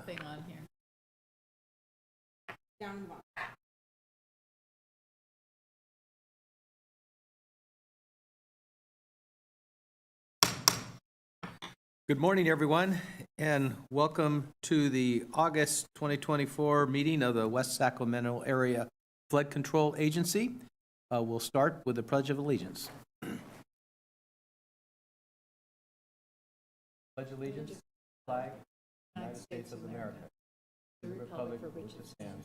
nothing on here. Down the bottom. Good morning, everyone, and welcome to the August 2024 meeting of the West Sacramento Area Flood Control Agency. We'll start with the Pledge of Allegiance. Pledge allegiance, flag, United States of America, to the republic for which it stands,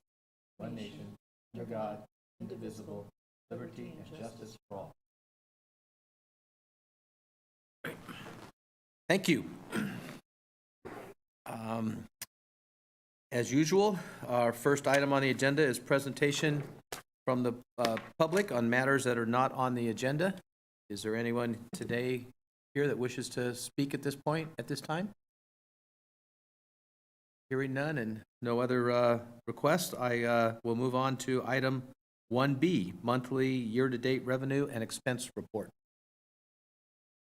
one nation, under God, indivisible, liberty and justice for all. Thank you. As usual, our first item on the agenda is presentation from the public on matters that are not on the agenda. Is there anyone today here that wishes to speak at this point, at this time? Hearing none and no other requests, I will move on to item 1B, monthly year-to-date revenue and expense report.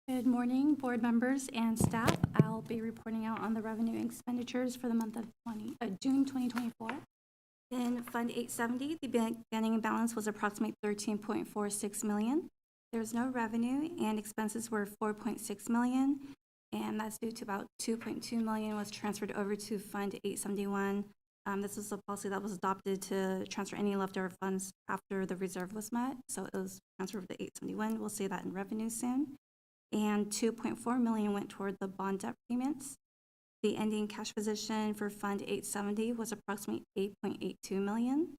Good morning, board members and staff. I'll be reporting out on the revenue and expenditures for the month of June 2024. In Fund 870, the beginning balance was approximately $13.46 million. There was no revenue and expenses were $4.6 million, and that's due to about $2.2 million was transferred over to Fund 871. This was a policy that was adopted to transfer any leftover funds after the reserve was met, so it was transferred to 871. We'll see that in revenue soon. And $2.4 million went toward the bond debt payments. The ending cash position for Fund 870 was approximately $8.82 million.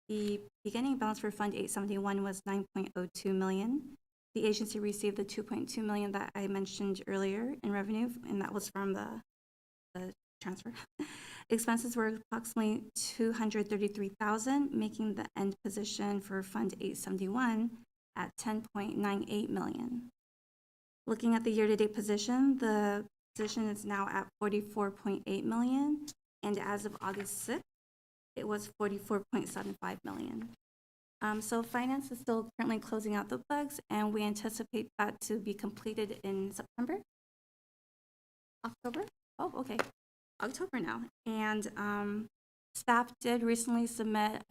The beginning balance for Fund 871 was $9.02 million. The agency received the $2.2 million that I mentioned earlier in revenue, and that was from the transfer. Expenses were approximately $233,000, making the end position for Fund 871 at $10.98 million. Looking at the year-to-date position, the position is now at $44.8 million, and as of August 6th, it was $44.75 million. So finance is still currently closing out the books, and we anticipate that to be completed in September? October? Oh, okay. October now. And staff did recently submit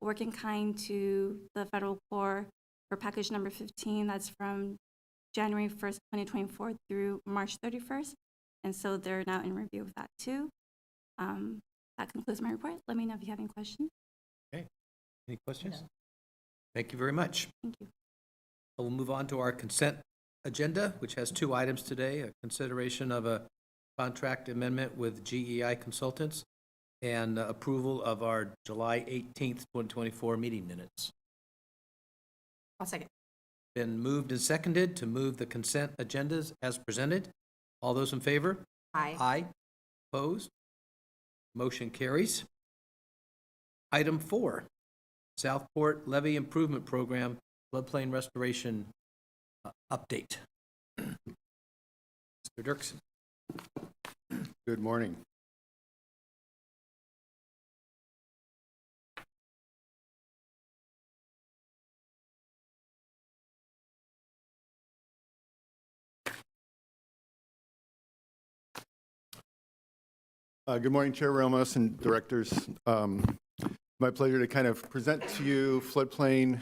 work in kind to the federal Corps for package number 15. That's from January 1st, 2024 through March 31st. And so they're now in review of that too. That concludes my report. Let me know if you have any questions. Okay. Any questions? No. Thank you very much. Thank you. We'll move on to our consent agenda, which has two items today: a consideration of a contract amendment with GEI Consultants and approval of our July 18th, 2024 meeting minutes. I'll second. Been moved and seconded to move the consent agendas as presented. All those in favor? Aye. Aye. Opposed? Motion carries. Item 4, Southport Levee Improvement Program Floodplain Restoration Update. Mr. Dirksen. Good morning. Good morning, Chair Ramos and directors. My pleasure to kind of present to you floodplain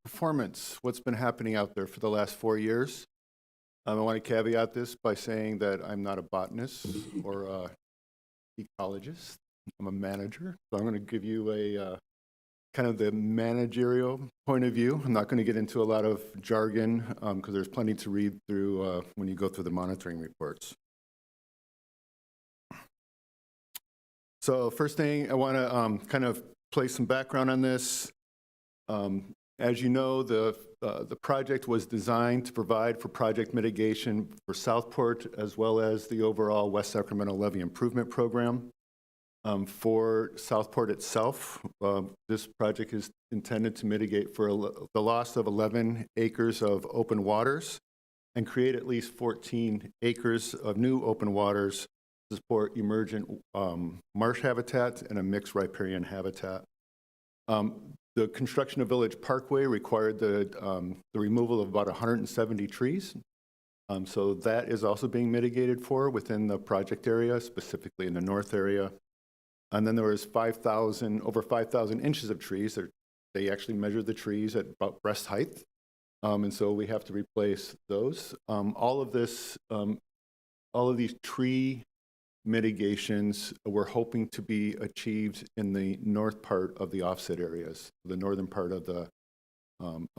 performance, what's been happening out there for the last 4 years. I want to caveat this by saying that I'm not a botanist or a ecologist. I'm a manager, so I'm going to give you a kind of the managerial point of view. I'm not going to get into a lot of jargon because there's plenty to read through when you go through the monitoring reports. So first thing, I want to kind of place some background on this. As you know, the project was designed to provide for project mitigation for Southport as well as the overall West Sacramento Levee Improvement Program. For Southport itself, this project is intended to mitigate for the loss of 11 acres of open waters and create at least 14 acres of new open waters to support emergent marsh habitat and a mixed riparian habitat. The construction of Village Parkway required the removal of about 170 trees. So that is also being mitigated for within the project area, specifically in the north area. And then there was over 5,000 inches of trees. They actually measured the trees at about breast height. And so we have to replace those. All of these tree mitigations we're hoping to be achieved in the north part of the offset areas, the northern part of the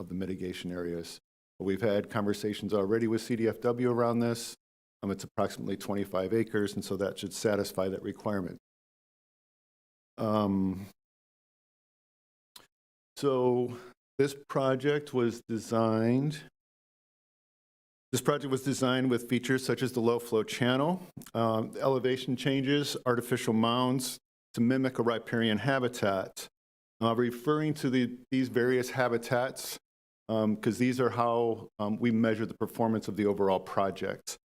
mitigation areas. We've had conversations already with CDFW around this. It's approximately 25 acres, and so that should satisfy that requirement. So this project was designed with features such as the low flow channel, elevation changes, artificial mounds to mimic a riparian habitat. Referring to these various habitats, because these are how we measure the performance of the overall project.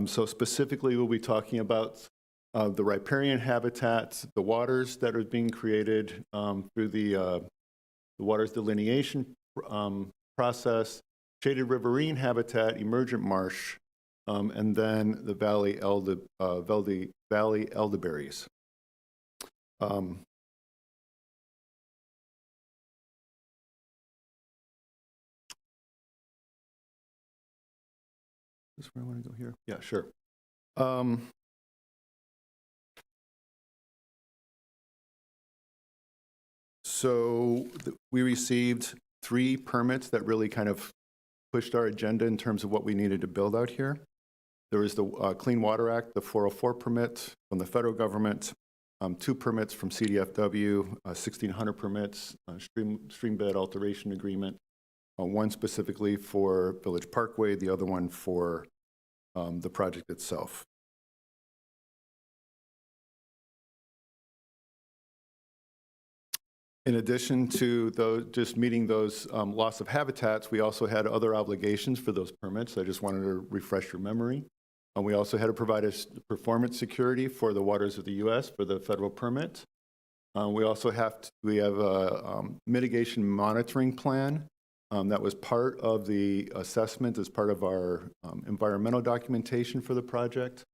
So specifically, we'll be talking about the riparian habitats, the waters that are being created through the waters delineation process, shaded riverine habitat, emergent marsh, and then the valley elderberries. Is this where I want to go here? Yeah, sure. So we received 3 permits that really kind of pushed our agenda in terms of what we needed to build out here. There was the Clean Water Act, the 404 permit from the federal government, 2 permits from CDFW, 1,600 permits, stream bed alteration agreement, one specifically for Village Parkway, the other one for the project itself. In addition to just meeting those loss of habitats, we also had other obligations for those permits. I just wanted to refresh your memory. We also had to provide a performance security for the waters of the U.S. for the federal permit. We have a mitigation monitoring plan that was part of the assessment as part of our environmental documentation for the project.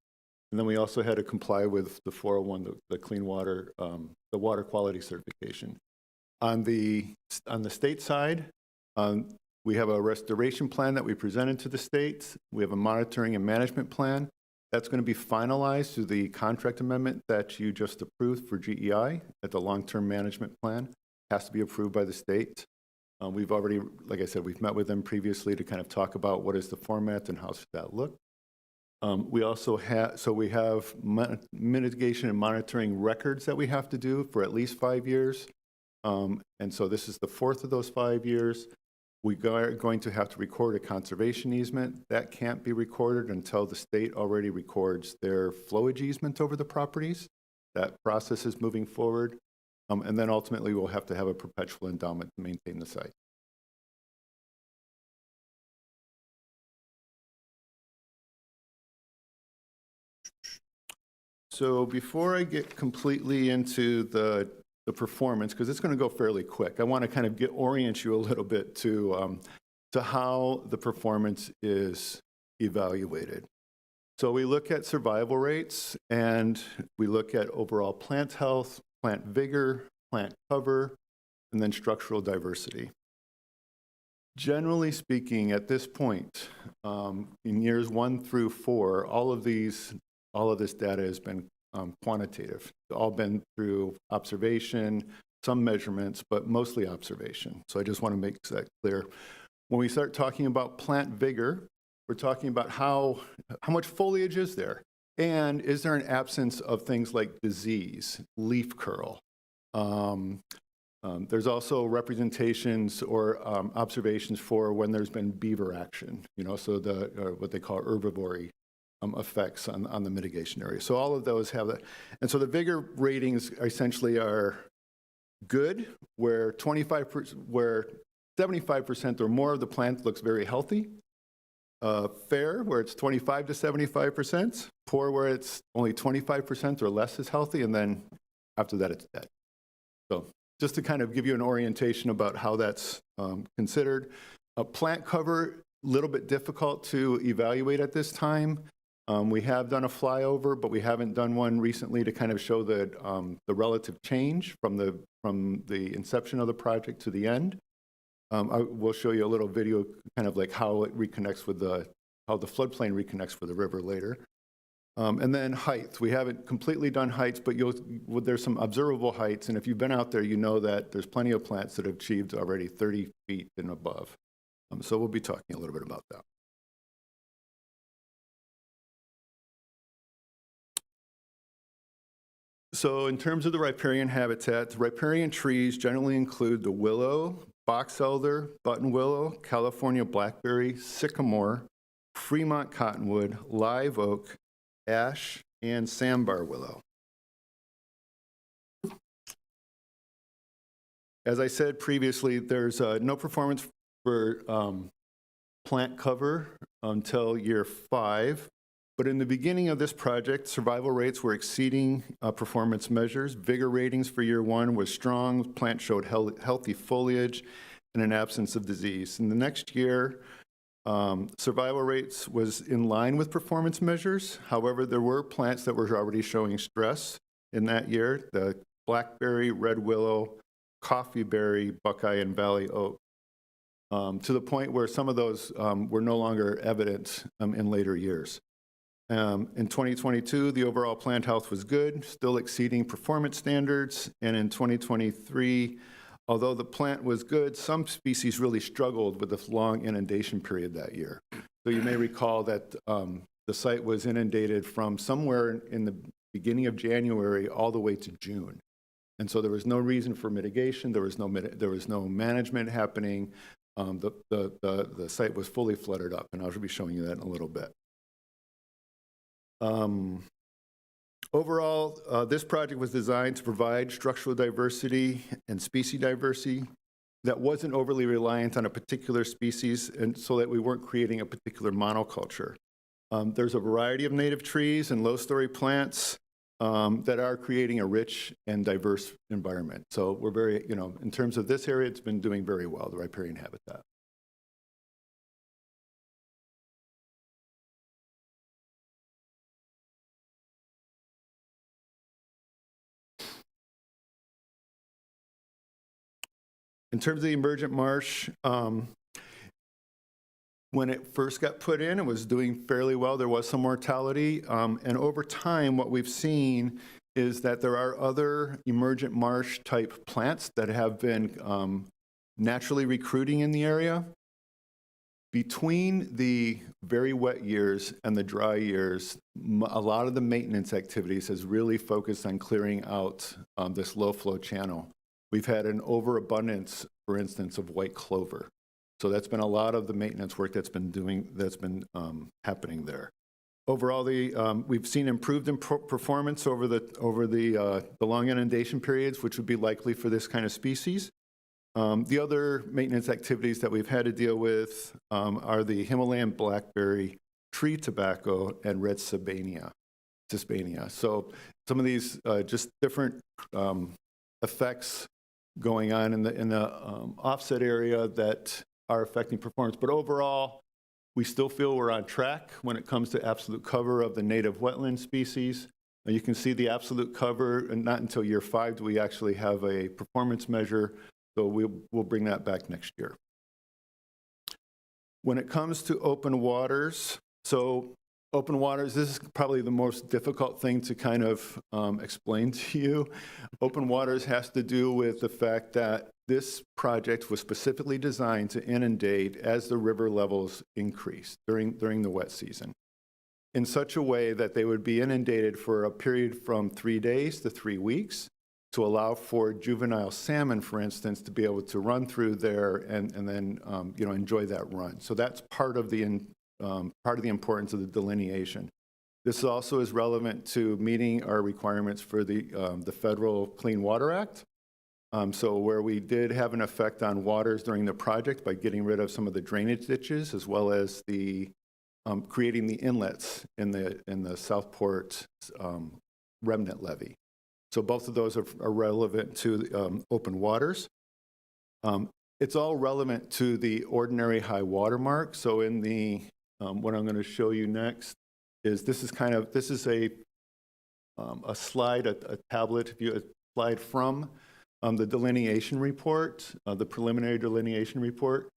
And then we also had to comply with the 401, the clean water, the water quality certification. On the state side, we have a restoration plan that we presented to the state. We have a monitoring and management plan. That's going to be finalized through the contract amendment that you just approved for GEI, that the long-term management plan has to be approved by the state. We've already, like I said, we've met with them previously to kind of talk about what is the format and how should that look. We also have, we have mitigation and monitoring records that we have to do for at least 5 years. And so this is the 4th of those 5 years. We are going to have to record a conservation easement. That can't be recorded until the state already records their flowage easement over the properties. That process is moving forward. And then ultimately we'll have to have a perpetual endowment to maintain the site. So before I get completely into the performance, because it's going to go fairly quick, I want to kind of orient you a little bit to how the performance is evaluated. So we look at survival rates, and we look at overall plant health, plant vigor, plant cover, and then structural diversity. Generally speaking, at this point, in years 1 through 4, all of this data has been quantitative. It's all been through observation, some measurements, but mostly observation. So I just want to make that clear. When we start talking about plant vigor, we're talking about how much foliage is there, and is there an absence of things like disease, leaf curl. There's also representations or observations for when there's been beaver action, so what they call herbivory effects on the mitigation area. So all of those have that. And so the vigor ratings essentially are good, where 75% or more of the plant looks very healthy. Fair, where it's 25 to 75%. Poor, where it's only 25% or less is healthy. And then after that, it's dead. So just to kind of give you an orientation about how that's considered. Plant cover little bit difficult to evaluate at this time. We have done a flyover, but we haven't done one recently to kind of show the relative change from the inception of the project to the end. We'll show you a little video, kind of like how it reconnects with how the floodplain reconnects with the river later. And then height. We haven't completely done heights, but there's some observable heights, and if you've been out there, you know that there's plenty of plants that have achieved already 30 feet and above. So we'll be talking a little bit about that. So in terms of the riparian habitat, the riparian trees generally include the willow, box elder, button willow, California blackberry, sycamore, Fremont cottonwood, live oak, ash, and sandbar willow. As I said previously, there's no performance for plant cover until year 5. But in the beginning of this project, survival rates were exceeding performance measures. Vigor ratings for year 1 was strong. Plants showed healthy foliage and an absence of disease. In the next year, survival rates was in line with performance measures. However, there were plants that were already showing stress in that year: the blackberry, red willow, coffeeberry, buckeye, and valley oak, to the point where some of those were no longer evident in later years. In 2022, the overall plant health was good, still exceeding performance standards. And in 2023, although the plant was good, some species really struggled with this long inundation period that year. So you may recall that the site was inundated from somewhere in the beginning of January all the way to June. And so there was no reason for mitigation. There was no management happening. The site was fully flooded up, and I'll be showing you that in a little bit. Overall, this project was designed to provide structural diversity and species diversity that wasn't overly reliant on a particular species, and so that we weren't creating a particular monoculture. There's a variety of native trees and low-story plants that are creating a rich and diverse environment. So we're very, in terms of this area, it's been doing very well, the riparian habitat. In terms of the emergent marsh, when it first got put in, it was doing fairly well. There was some mortality. And over time, what we've seen is that there are other emergent marsh type plants that have been naturally recruiting in the area. Between the very wet years and the dry years, a lot of the maintenance activities has really focused on clearing out this low flow channel. We've had an overabundance, for instance, of white clover. So that's been a lot of the maintenance work that's been happening there. Overall, we've seen improved performance over the long inundation periods, which would be likely for this kind of species. The other maintenance activities that we've had to deal with are the Himalayan blackberry, tree tobacco, and red cispania. So some of these just different effects going on in the offset area that are affecting performance. But overall, we still feel we're on track when it comes to absolute cover of the native wetland species. You can see the absolute cover, and not until year 5 do we actually have a performance measure, so we'll bring that back next year. When it comes to open waters, open waters, this is probably the most difficult thing to kind of explain to you. Open waters has to do with the fact that this project was specifically designed to inundate as the river levels increased during the wet season, in such a way that they would be inundated for a period from 3 days to 3 weeks to allow for juvenile salmon, for instance, to be able to run through there and then enjoy that run. So that's part of the importance of the delineation. This also is relevant to meeting our requirements for the Federal Clean Water Act. So where we did have an effect on waters during the project by getting rid of some of the drainage ditches, as well as the creating the inlets in the Southport remnant levee. So both of those are relevant to open waters. It's all relevant to the ordinary high water mark. So in the, what I'm going to show you next is this is a slide, a tablet, if you a slide from the delineation report, the preliminary delineation report.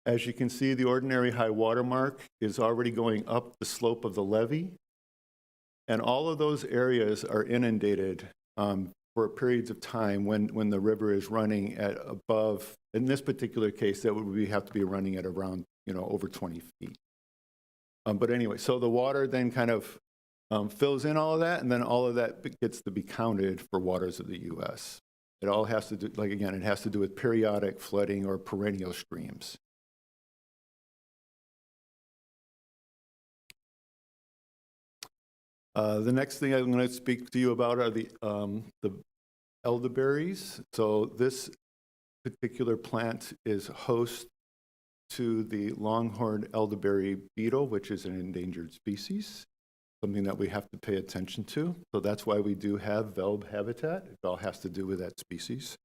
As you can see, the ordinary high water mark is already going up the slope of the levee. And all of those areas are inundated for periods of time when the river is running at above, in this particular case, that would have to be running at around, over 20 feet. But anyway, so the water then kind of fills in all of that, and then all of that gets to be counted for waters of the U.S. It all has to do, like again, it has to do with periodic flooding or perennial streams. The next thing I'm going to speak to you about are the elderberries. So this particular plant is host to the longhorn elderberry beetle, which is an endangered species, something that we have to pay attention to. So that's why we do have VELB habitat. It all has to do with that species.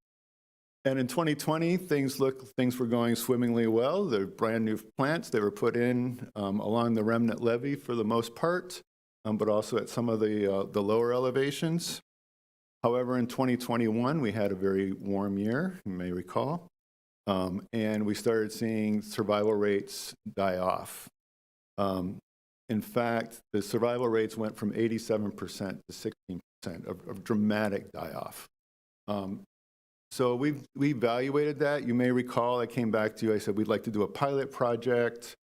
And in 2020, things were going swimmingly well. They're brand new plants. They were put in along the remnant levee for the most part, but also at some of the lower elevations. However, in 2021, we had a very warm year, you may recall, and we started seeing survival rates die off. In fact, the survival rates went from 87% to 16% of dramatic die-off. So we evaluated that. You may recall I came back to you, I said we'd like to do a pilot project.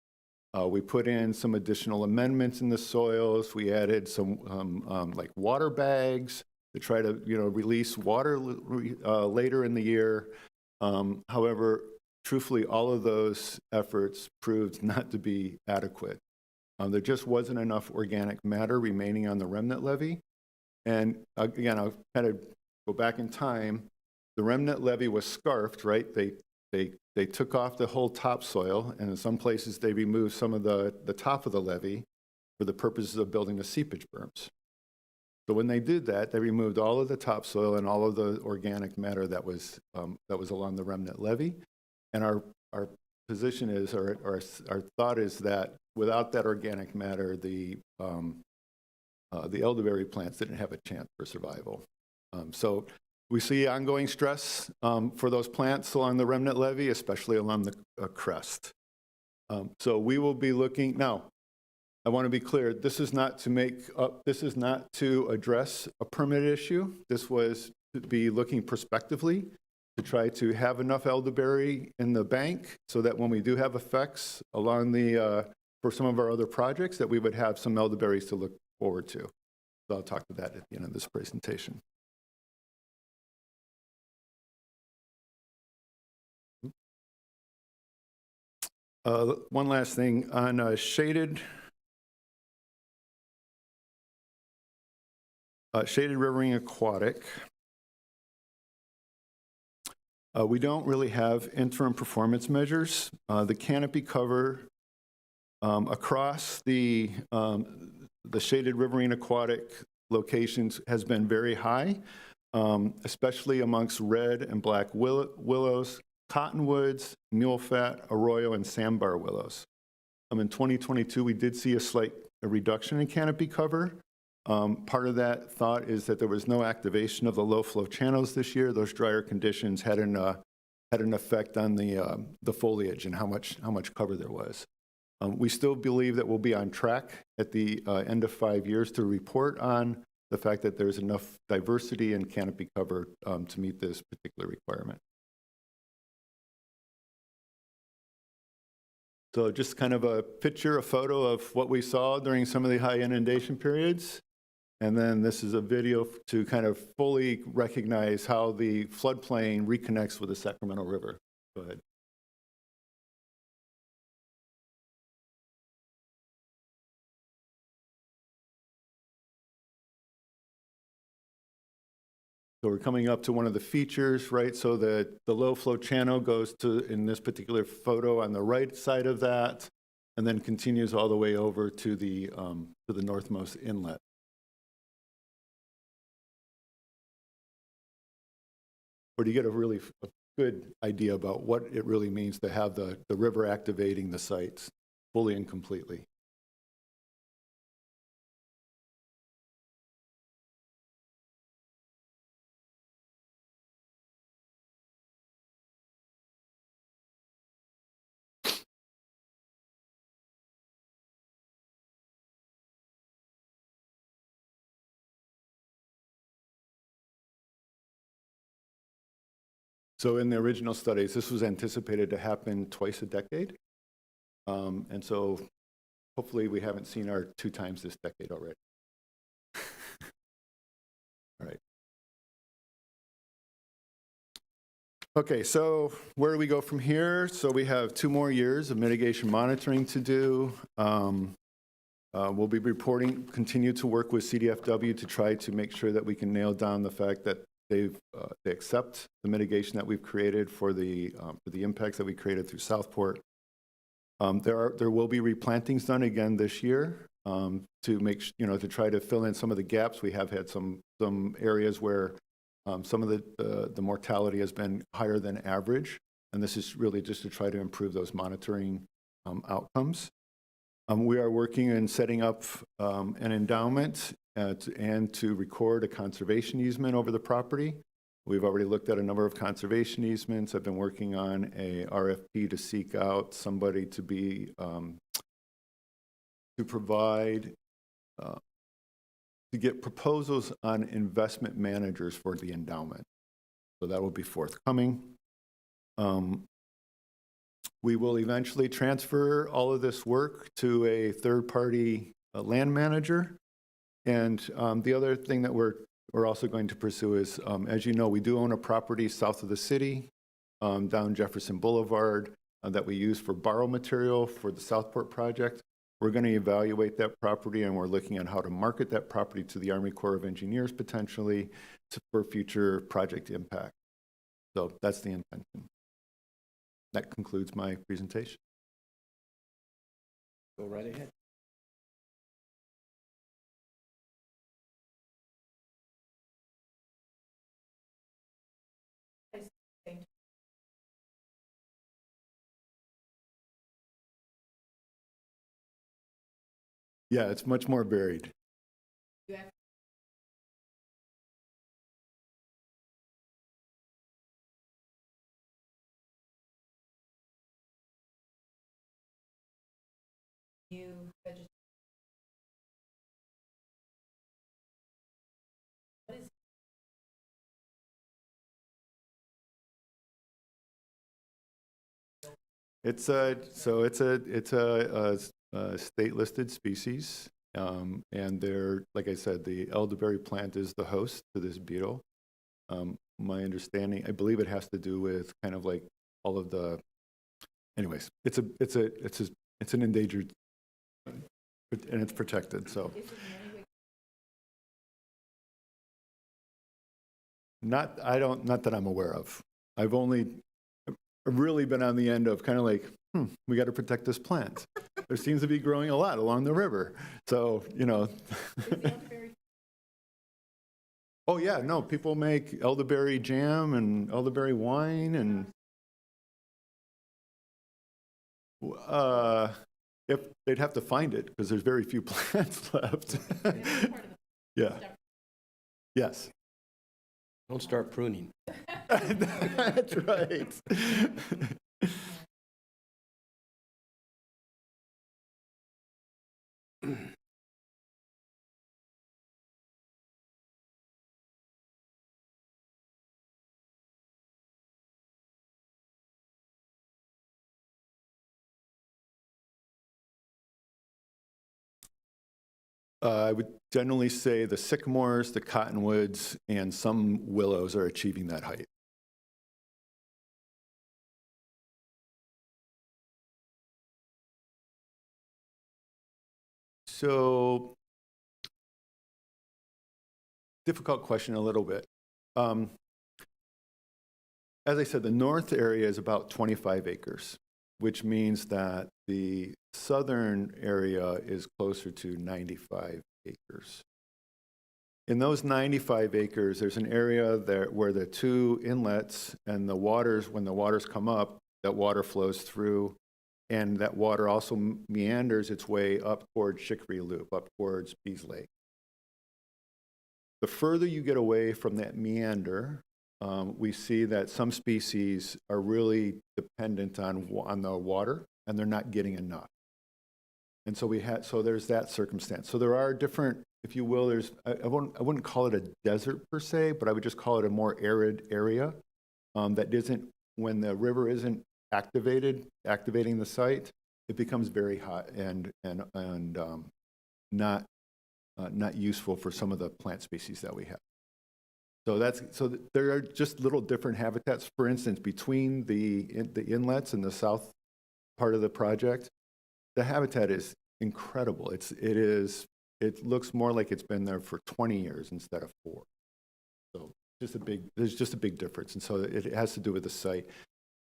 We put in some additional amendments in the soils. We added some like water bags to try to release water later in the year. However, truthfully, all of those efforts proved not to be adequate. There just wasn't enough organic matter remaining on the remnant levee. And again, I'll kind of go back in time. The remnant levee was scarfed, right? They took off the whole topsoil, and in some places they removed some of the top of the levee for the purposes of building the seepage berms. So when they did that, they removed all of the topsoil and all of the organic matter that was along the remnant levee. And our position is, or our thought is that without that organic matter, the elderberry plants didn't have a chance for survival. So we see ongoing stress for those plants along the remnant levee, especially along the crest. So we will be looking now. I want to be clear. This is not to address a permit issue. This was to be looking prospectively to try to have enough elderberry in the bank so that when we do have effects along for some of our other projects, that we would have some elderberries to look forward to. So I'll talk to that at the end of this presentation. One last thing on shaded riverine aquatic. We don't really have interim performance measures. The canopy cover across the shaded riverine aquatic locations has been very high, especially amongst red and black willows, cottonwoods, mulefat, arroyo, and sandbar willows. In 2022, we did see a reduction in canopy cover. Part of that thought is that there was no activation of the low flow channels this year. Those drier conditions had an effect on the foliage and how much cover there was. We still believe that we'll be on track at the end of 5 years to report on the fact that there's enough diversity and canopy cover to meet this particular requirement. So just kind of a photo of what we saw during some of the high inundation periods. And then this is a video to kind of fully recognize how the floodplain reconnects with the Sacramento River. Go ahead. So we're coming up to one of the features, right? So the low flow channel goes to, in this particular photo, on the right side of that, and then continues all the way over to the northmost inlet. Where do you get a good idea about what it really means to have the river activating the sites fully and completely. So in the original studies, this was anticipated to happen twice a decade. And so hopefully we haven't seen our 2 times this decade already. All right. Okay, so where do we go from here? So we have 2 more years of mitigation monitoring to do. We'll be continue to work with CDFW to try to make sure that we can nail down the fact that they accept the mitigation that we've created for the impacts that we created through Southport. There will be replantings done again this year to make to try to fill in some of the gaps. We have had some areas where some of the mortality has been higher than average, and this is really just to try to improve those monitoring outcomes. We are working in setting up an endowment and to record a conservation easement over the property. We've already looked at a number of conservation easements. I've been working on a RFP to seek out somebody to be to provide to get proposals on investment managers for the endowment. So that will be forthcoming. We will eventually transfer all of this work to a third-party land manager. And the other thing that we're also going to pursue is, as you know, we do own a property south of the city, down Jefferson Boulevard, that we use for borrow material for the Southport project. We're going to evaluate that property, and we're looking at how to market that property to the Army Corps of Engineers potentially for future project impact. So that's the intention. That concludes my presentation. Go right ahead. Yeah, it's much more varied. It's a state listed species, and they're, like I said, the elderberry plant is the host to this beetle. My understanding, I believe it has to do with kind of like all of the. Anyways, it's an endangered, and it's protected. So. Not that I'm aware of. I've really been on the end of kind of like, we got to protect this plant. There seems to be growing a lot along the river. So, Oh yeah, no, people make elderberry jam and elderberry wine and if they'd have to find it because there's very few plants left. Yeah. Yes. Don't start pruning. That's right. I would generally say the sycamores, the cottonwoods, and some willows are achieving that height. So, difficult question a little bit. As I said, the north area is about 25 acres, which means that the southern area is closer to 95 acres. In those 95 acres, there's an area there where the two inlets and the waters, when the waters come up, that water flows through, and that water also meanders its way up towards Chicory Loop, up towards Bees Lake. The further you get away from that meander, we see that some species are really dependent on the water, and they're not getting enough. And so so there's that circumstance. So there are different, if you will, I wouldn't call it a desert per se, but I would just call it a more arid area that isn't, when the river isn't activating the site, it becomes very hot and not useful for some of the plant species that we have. So there are just little different habitats. For instance, between the inlets in the south part of the project, the habitat is incredible. It looks more like it's been there for 20 years instead of 4. So there's just a big difference, and so it has to do with the site.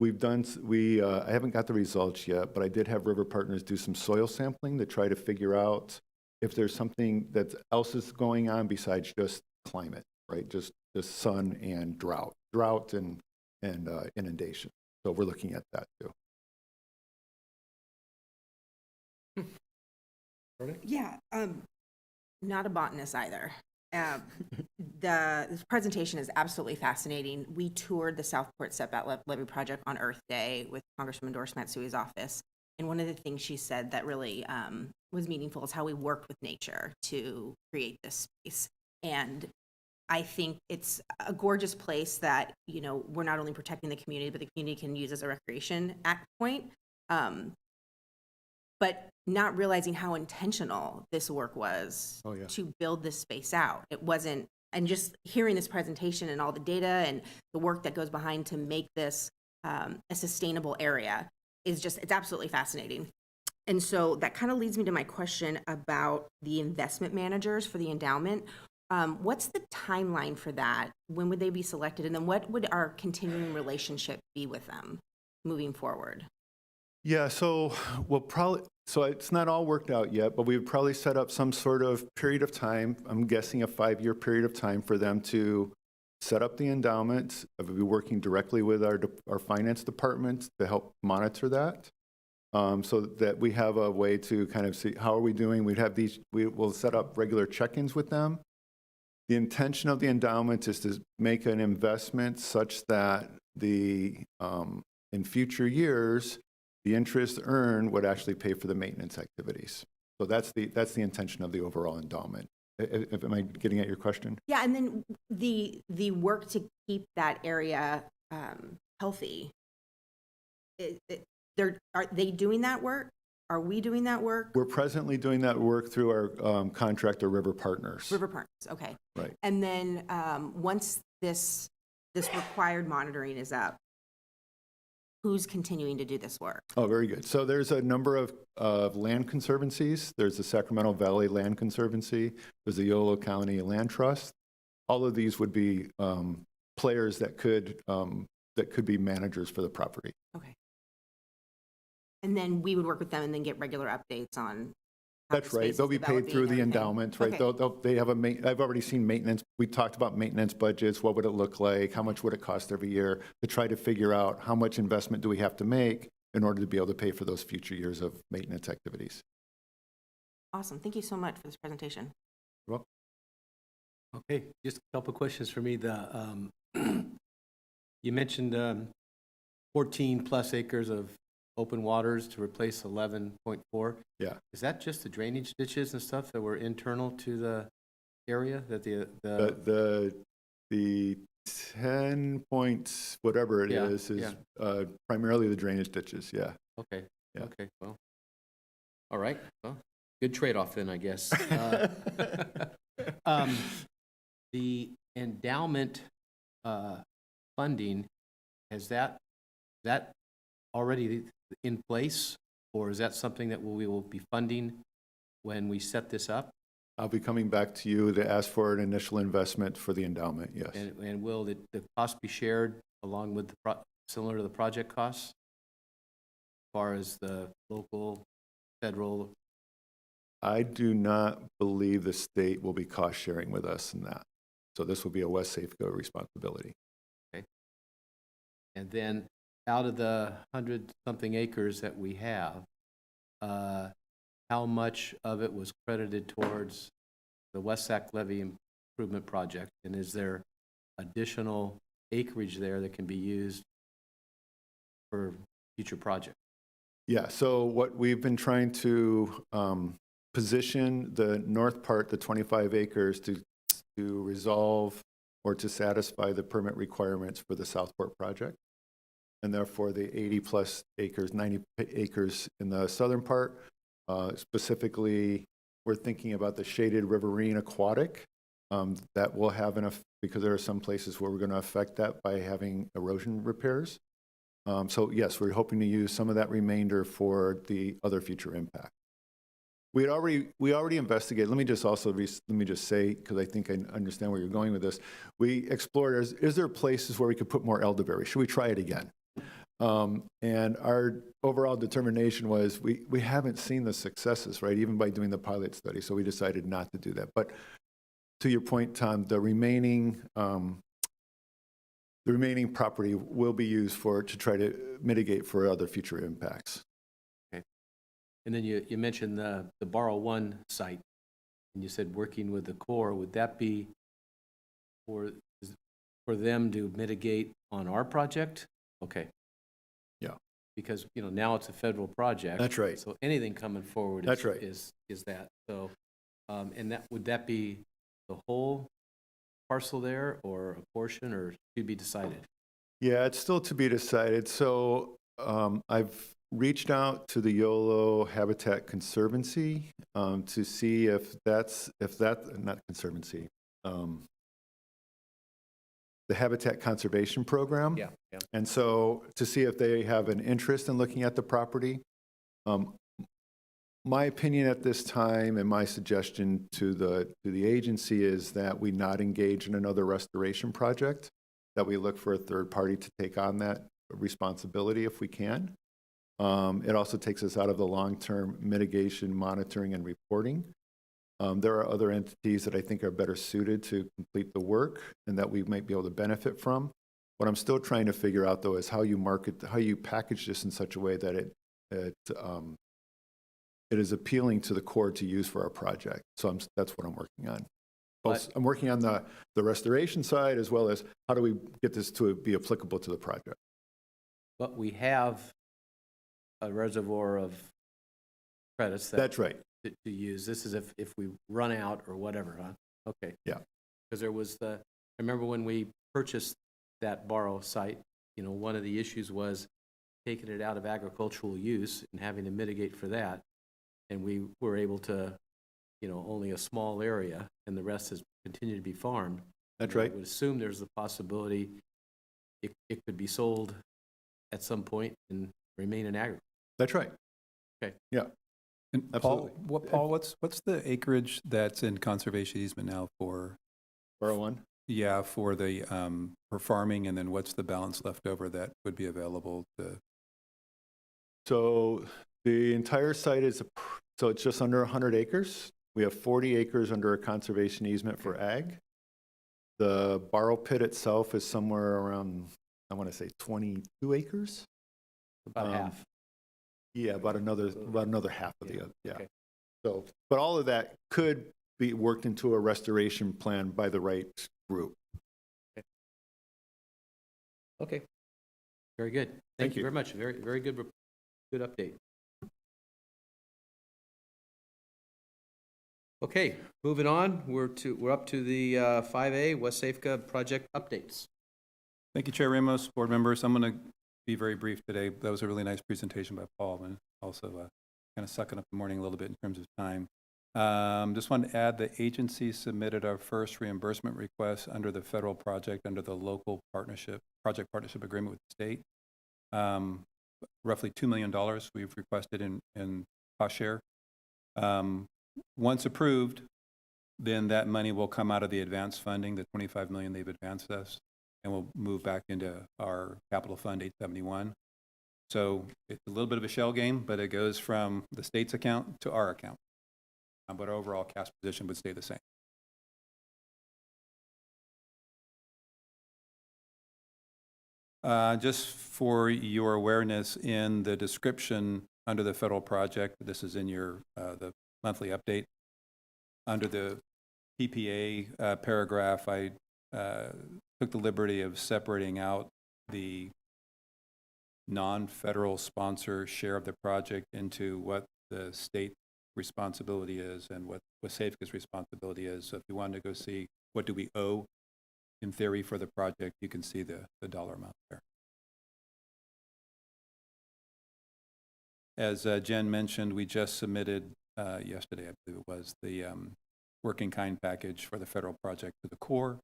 I haven't got the results yet, but I did have River Partners do some soil sampling to try to figure out if there's something that else is going on besides just climate, right? Just sun and drought and inundation. So we're looking at that too. Yeah, not a botanist either. This presentation is absolutely fascinating. We toured the Southport Step-Out Levee Project on Earth Day with Congresswoman Doris Matsui's office. And one of the things she said that really was meaningful is how we worked with nature to create this space. And I think it's a gorgeous place that, we're not only protecting the community, but the community can use as a recreation point. But not realizing how intentional this work was to build this space out. It wasn't, and just hearing this presentation and all the data and the work that goes behind to make this a sustainable area it's absolutely fascinating. And so that kind of leads me to my question about the investment managers for the endowment. What's the timeline for that? When would they be selected? And then what would our continuing relationship be with them moving forward? Yeah, so it's not all worked out yet, but we would probably set up some sort of period of time. I'm guessing a 5-year period of time for them to set up the endowment. We'll be working directly with our finance department to help monitor that, so that we have a way to kind of see how are we doing. We'll set up regular check-ins with them. The intention of the endowment is to make an investment such that in future years, the interest earned would actually pay for the maintenance activities. So that's the intention of the overall endowment. Am I getting at your question? Yeah, and then the work to keep that area healthy. Are they doing that work? Are we doing that work? We're presently doing that work through our contractor, River Partners. River Partners, okay. Right. And then once this required monitoring is up, who's continuing to do this work? Oh, very good. So there's a number of land conservancies. There's the Sacramento Valley Land Conservancy. There's the Yolo County Land Trust. All of these would be players that could be managers for the property. Okay. And then we would work with them and then get regular updates on how That's the right. space They'll is be paid through the developing and endowment, right? everything. They have I've already seen maintenance. We talked about maintenance budgets. What would it look like? How much would it cost every year to try to figure out how much investment do we have to make in order to be able to pay for those future years of maintenance activities? Awesome. Thank you so much for this presentation. Well, Okay, just a couple questions for me. You mentioned 14 plus acres of open waters to replace 11.4. yeah. Is that just the drainage ditches and stuff that were internal to the area that The 10 points, whatever it is primarily the drainage ditches. Yeah. Okay. Yeah. Okay. Well. All right. Well, good trade-off then, I guess. The endowment funding, is that already in place, or is that something that we will be funding when we set this up? I'll be coming back to you to ask for an initial investment for the endowment, yes. And will the cost be shared along with similar to the project costs, as far as the local, federal I do not believe the state will be cost sharing with us in that. So this will be a Wsafca responsibility. Okay. And then out of the 100-something acres that we have, how much of it was credited towards the Wsafca levee improvement project? And is there additional acreage there that can be used for future projects? Yeah, so what we've been trying to position the north part, the 25 acres, to resolve or to satisfy the permit requirements for the Southport project. And therefore, the 80-plus acres, 90 acres in the southern part, specifically, we're thinking about the shaded riverine aquatic. That will have enough, because there are some places where we're going to affect that by having erosion repairs. So yes, we're hoping to use some of that remainder for the other future impact. We already investigated. Let me just say, because I think I understand where you're going with this. We explored, is there places where we could put more elderberry? Should we try it again? And our overall determination was we haven't seen the successes, right, even by doing the pilot study, so we decided not to do that. But to your point, Tom, the remaining property will be used to try to mitigate for other future impacts. Okay. And then you mentioned the Borrow One site, and you said working with the Corps. Would that be for them to mitigate on our project? Okay. Yeah. Because, now it's a federal project. That's right. So anything coming forward That's right. is that. So, and would that be the whole parcel there, or a portion, or to be decided? Yeah, it's still to be decided. So I've reached out to the YOLO Habitat Conservancy to see if not conservancy, the Habitat Conservation Program. Yeah. And so to see if they have an interest in looking at the property. My opinion at this time, and my suggestion to the agency, is that we not engage in another restoration project, that we look for a third party to take on that responsibility if we can. It also takes us out of the long-term mitigation, monitoring, and reporting. There are other entities that I think are better suited to complete the work and that we might be able to benefit from. What I'm still trying to figure out, though, is how you package this in such a way that it is appealing to the Corps to use for our project. So that's what I'm working on. I'm working on the restoration side, as well as how do we get this to be applicable to the project. But we have a reservoir of credits That's right. to use. This is if we run out or whatever, huh? Okay. Yeah. Because there was I remember when we purchased that Borrow site, one of the issues was taking it out of agricultural use and having to mitigate for that. And we were able to, only a small area, and the rest has continued to be farmed. That's right. I would assume there's the possibility it could be sold at some point and remain in agriculture. That's right. Okay. Yeah. And Absolutely. Paul, what's the acreage that's in conservation easement now for? Borrow One? Yeah, for the for farming, and then what's the balance left over that would be available to? So the entire site it's just under 100 acres. We have 40 acres under a conservation easement for ag. The Borrow pit itself is somewhere around, I want to say 22 acres. About half. Yeah, about another half of the other. Yeah. Okay. So, but all of that could be worked into a restoration plan by the right group. Okay. Very good. Thank you very much. Very, very good update. Okay, moving on. We're up to the 5A Wsafca project updates. Thank you, Chair Ramos, board members. I'm going to be very brief today. That was a really nice presentation by Paul, and also kind of sucking up the morning a little bit in terms of time. Just wanted to add the agency submitted our first reimbursement request under the federal project under the local project partnership agreement with the state. Roughly $2 million we've requested in cost share. Once approved, then that money will come out of the advance funding, the $25 million they've advanced us, and we'll move back into our capital fund 871. So it's a little bit of a shell game, but it goes from the state's account to our account. but our overall cash position would stay the same. Just for your awareness, in the description under the federal project, this is in your the monthly update, under the PPA paragraph, I took the liberty of separating out the non-federal sponsor share of the project into what the state responsibility is and what Wsafca's responsibility is. So if you wanted to go see what do we owe in theory for the project, you can see the dollar amount there. As Jen mentioned, we just submitted yesterday, I believe it was, the working kind package for the federal project to the Corps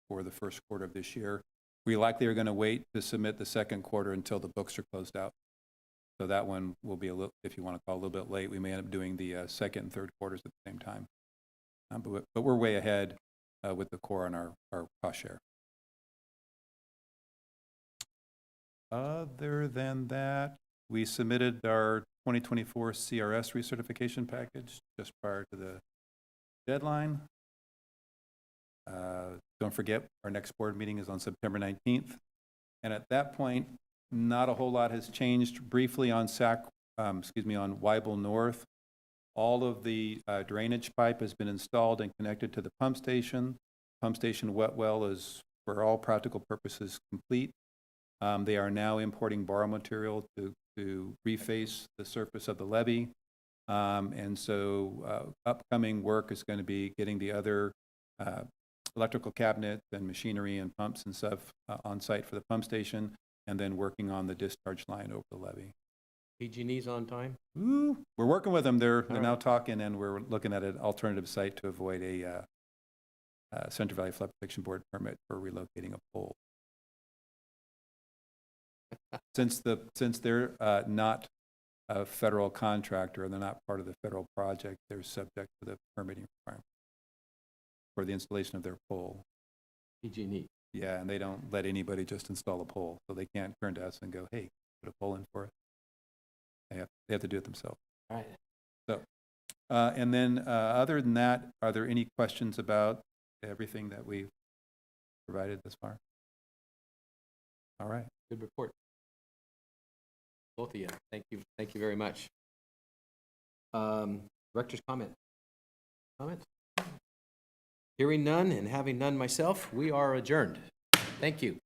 for the first quarter of this year. We likely are going to wait to submit the second quarter until the books are closed out. So that one will be a little, if you want to call it a little bit late, we may end up doing the second and third quarters at the same time. But we're way ahead with the Corps on our cost share. Other than that, we submitted our 2024 CRS recertification package just prior to the deadline. Don't forget, our next board meeting is on September 19th. And at that point, not a whole lot has changed. Briefly on on Weibel North, all of the drainage pipe has been installed and connected to the pump station. Pump station wet well is, for all practical purposes, complete. They are now importing borrow material to reface the surface of the levee. And so upcoming work is going to be getting the other electrical cabinets and machinery and pumps and stuff on site for the pump station, and then working on the discharge line over the levee. PG&E's on time? Ooh, we're working with them. They're now talking, and we're looking at an alternative site to avoid a Central Valley Flood Protection Board permit for relocating a pole. Since they're not a federal contractor and they're not part of the federal project, they're subject to the permitting requirement for the installation of their pole. PG&E. Yeah, and they don't let anybody just install a pole, so they can't turn to us and go, hey, put a pole in for us. They have to do it themselves. All right. So, and then other than that, are there any questions about everything that we've provided thus far? All right. Good report. Both of you. Thank you. Thank you very much. Director's comment. Comments? Hearing none and having none myself, we are adjourned. Thank you.